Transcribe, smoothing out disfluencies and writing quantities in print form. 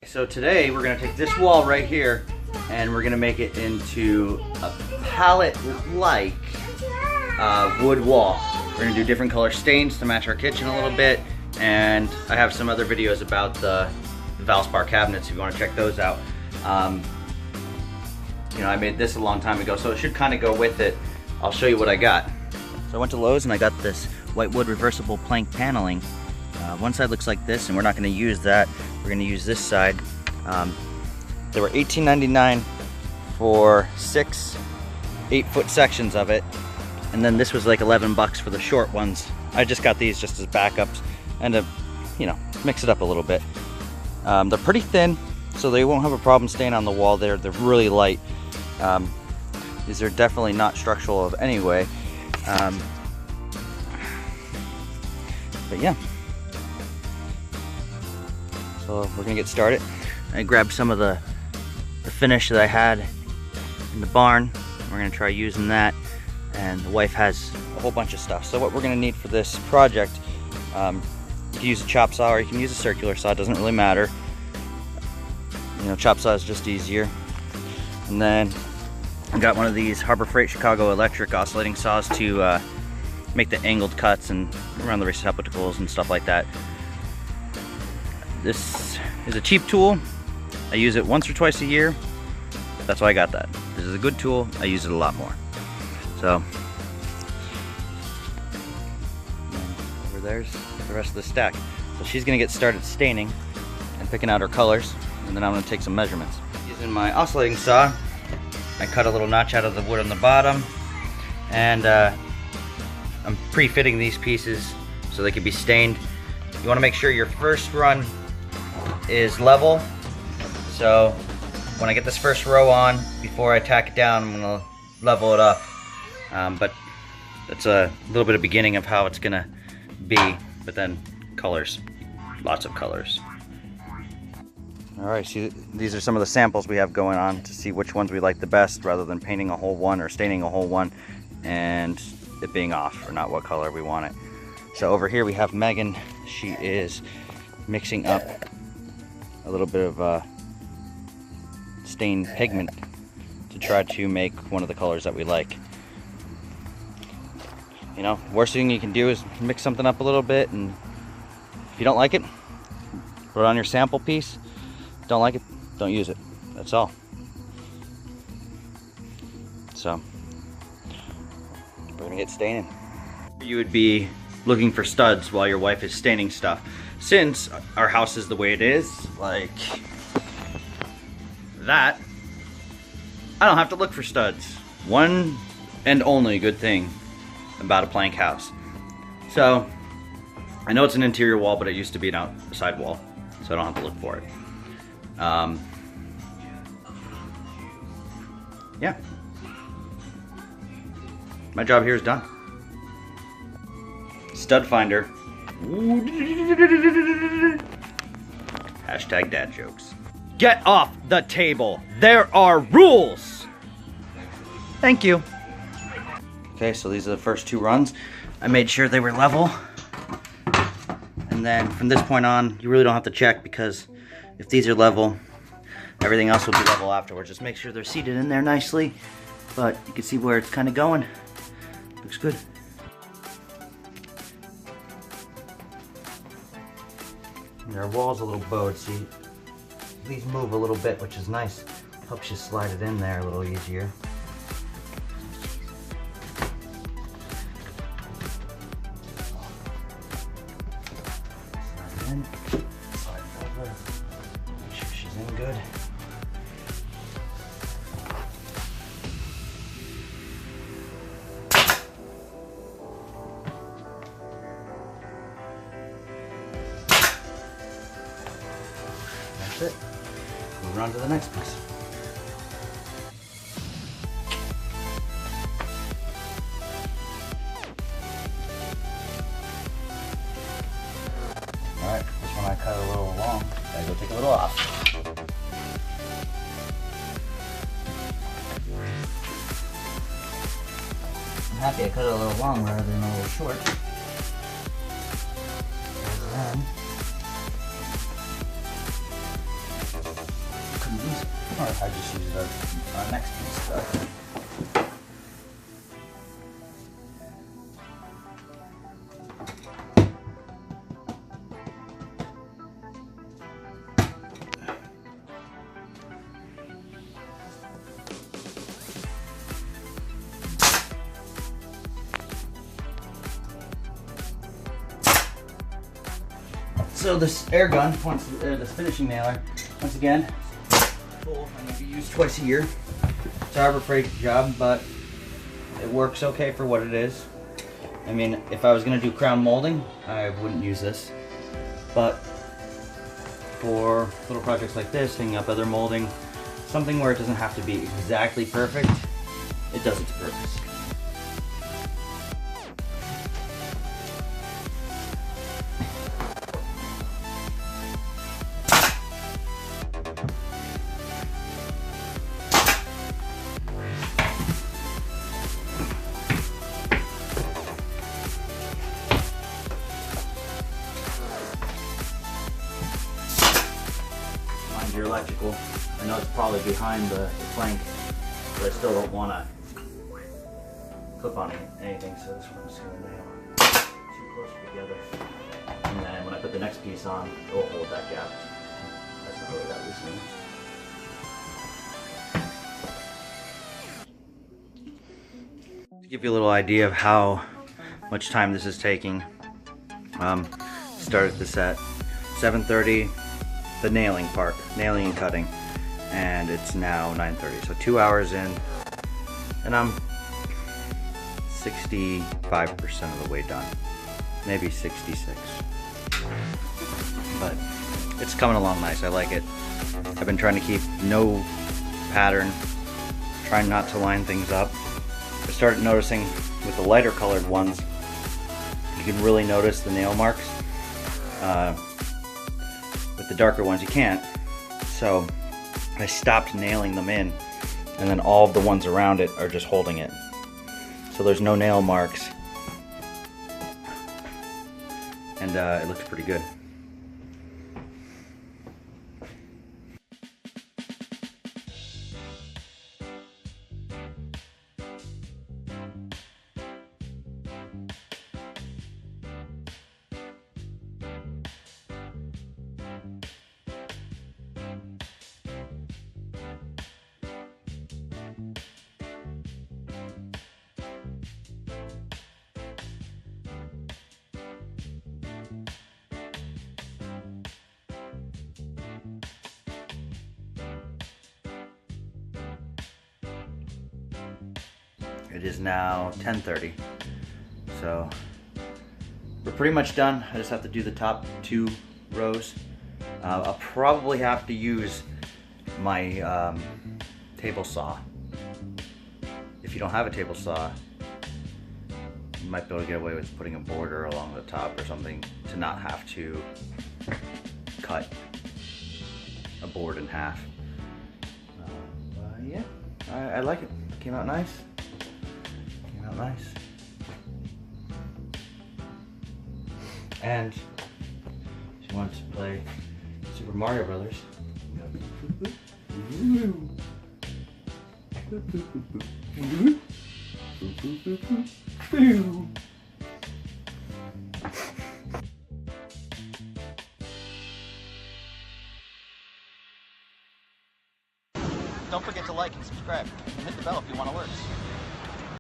So today we're gonna take this wall right here and we're gonna make it into a pallet-like wood wall. We're gonna do different color stains to match our kitchen a little bit, and I have some other videos about the Valspar cabinets if you want to check those out. You know, I made this a long time ago, so it should kind of go with it. I'll show you what I got. So I went to Lowe's and I got this white wood reversible plank paneling. One side looks like this, and we're not going to use that. We're going to use this side. They were $18.99 for 6 8-foot sections of it, and then this was like 11 bucks for the short ones. I just got these just as backups and to, you know, mix it up a little bit. They're pretty thin, so they won't have a problem staying on the wall. They're really light. These are definitely not structural of any way. But yeah. So we're gonna get started. I grabbed some of the finish that I had in the barn. We're gonna try using that, and the wife has a whole bunch of stuff. So what we're gonna need for this project, you can use a chop saw or you can use a circular saw, it doesn't really matter. You know, chop saw is just easier. And then I got one of these Harbor Freight Chicago electric oscillating saws to make the angled cuts and around the receptacles and stuff like that. This is a cheap tool. I use it once or twice a year. That's why I got that. This is a good tool. I use it a lot more. So over there's the rest of the stack. So she's gonna get started staining and picking out her colors, and then I'm gonna take some measurements. Using my oscillating saw, I cut a little notch out of the wood on the bottom, and I'm pre-fitting these pieces so they can be stained. You wanna make sure your first run is level. So when I get this first row on, before I tack it down, I'm gonna level it up. But that's a little bit of beginning of how it's gonna be, but then colors, lots of colors. All right, see, these are some of the samples we have going on to see which ones we like the best, rather than painting a whole one or staining a whole one and it being off or not what color we want it. So over here we have Megan. She is mixing up a little bit of stained pigment to try to make one of the colors that we like. You know, worst thing you can do is mix something up a little bit, and if you don't like it, put it on your sample piece. Don't like it, don't use it. That's all. So we're gonna get staining. You would be looking for studs while your wife is staining stuff. Since our house is the way it is, like that, I don't have to look for studs. One and only good thing about a plank house. So I know it's an interior wall, but it used to be an outside wall, so I don't have to look for it. Yeah, my job here is done. Stud finder. Hashtag dad jokes. Get off the table. There are rules. Thank you. Okay, so these are the first 2 runs. I made sure they were level. And then from this point on, you really don't have to check, because if these are level, everything else will be level afterwards. Just make sure they're seated in there nicely. But you can see where it's kind of going. Looks good. And our wall's a little bowed, see? These move a little bit, which is nice. Helps you slide it in there a little easier. Slide it in, slide it over. Make sure she's in good. That's it. Move on to the next piece. Alright, this one I cut a little long. Gotta go take a little off. I'm happy I cut it a little long rather than a little short. And Or I just use the next piece stuff. So this air gun, this finishing nailer, once again, tool I'm going to use twice a year. It's a Harbor Freight job, but it works okay for what it is. I mean, if I was going to do crown molding, I wouldn't use this. But for little projects like this, hanging up other molding, something where it doesn't have to be exactly perfect, it does its purpose. Your electrical. I know it's probably behind the plank, but I still don't want to clip on anything, so this one's just going to nail too close together. And then when I put the next piece on, it will hold that gap. That's not really that loose. To give you a little idea of how much time this is taking, started this at 7:30. The nailing part, nailing and cutting, and it's now 9:30, so 2 hours in, and I'm 65% of the way done, maybe 66, but it's coming along nice. I like it. I've been trying to keep no pattern, trying not to line things up. I started noticing with the lighter colored ones, you can really notice the nail marks. With the darker ones you can't, so I stopped nailing them in, and then all of the ones around it are just holding it, so there's no nail marks, and it looks pretty good. It is now 10:30, so we're pretty much done. I just have to do the top 2 rows. I'll probably have to use my table saw. If you don't have a table saw, you might be able to get away with putting a border along the top or something to not have to cut a board in half. Yeah, I like it. Came out nice. Nice. And she wants to play Super Mario Brothers. Don't forget to like and subscribe, and hit the bell if you want alerts.